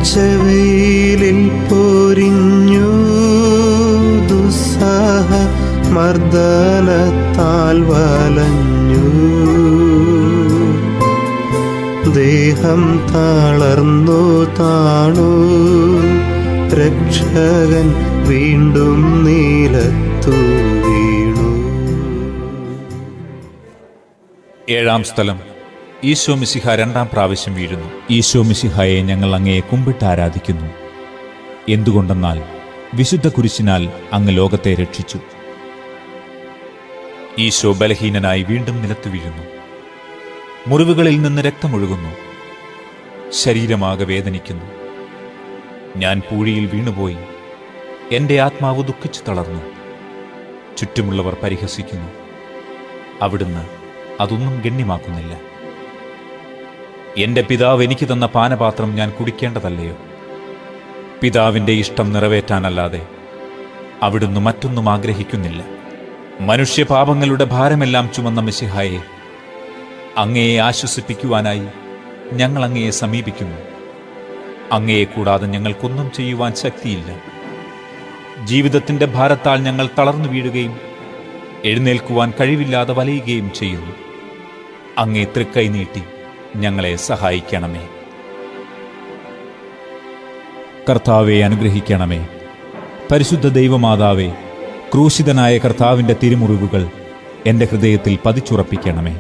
ഉച്ചവെയിലിൽ പൊരിഞ്ഞു ദുസ്സഹ മർദ്ദനത്താൽ വലഞ്ഞു. ദേഹം തളർന്നു താണു, രക്ഷകൻ വീണ്ടും നിലത്തു വീണു. ഏഴാം സ്ഥലം. ഈശോ മിശിഹ രണ്ടാം പ്രാവശ്യം വീഴുന്നു. ഈശോ മിശിഹായെ ഞങ്ങൾ അങ്ങയെ കുമ്പിട്ട് ആരാധിക്കുന്നു. എന്തുകൊണ്ടെന്നാൽ വിശുദ്ധ കുരിശിനാൽ അങ്ങ് ലോകത്തെ രക്ഷിച്ചു. ഈശോ ബലഹീനനായി വീണ്ടും നിലത്തു വീഴുന്നു. മുറിവുകളിൽ നിന്ന് രക്തമൊഴുകുന്നു. ശരീരമാകെ വേദനിക്കുന്നു. ഞാൻ പൂഴിയിൽ വീണുപോയി. എൻ്റെ ആത്മാവ് ദുഃഖിച്ചു തളർന്നു. ചുറ്റുമുള്ളവർ പരിഹസിക്കുന്നു. അവിടുന്ന് അതൊന്നും ഗണ്യമാക്കുന്നില്ല. എൻ്റെ പിതാവ് എനിക്ക് തന്ന പാനപാത്രം ഞാൻ കുടിക്കേണ്ടതല്ലയോ? പിതാവിൻ്റെ ഇഷ്ടം നിറവേറ്റാനല്ലാതെ അവിടുന്ന് മറ്റൊന്നും ആഗ്രഹിക്കുന്നില്ല. മനുഷ്യപാപങ്ങളുടെ ഭാരമെല്ലാം ചുമന്ന മിശിഹായെ, അങ്ങയെ ആശ്വസിപ്പിക്കുവാനായി ഞങ്ങൾ അങ്ങയെ സമീപിക്കുന്നു. അങ്ങയെ കൂടാതെ ഞങ്ങൾക്കൊന്നും ചെയ്യുവാൻ ശക്തിയില്ല. ജീവിതത്തിൻ്റെ ഭാരത്താൽ ഞങ്ങൾ തളർന്നു വീഴുകയും എഴുന്നേൽക്കുവാൻ കഴിവില്ലാതെ വലയുകയും ചെയ്യുന്നു. അങ്ങേ തൃക്കൈ നീട്ടി ഞങ്ങളെ സഹായിക്കണമേ. കർത്താവെ അനുഗ്രഹിക്കണമേ. പരിശുദ്ധ ദൈവമാതാവേ, ക്രൂശിതനായ കർത്താവിൻ്റെ തിരുമുറിവുകൾ എൻ്റെ ഹൃദയത്തിൽ പതിച്ചുറപ്പിക്കണമേ.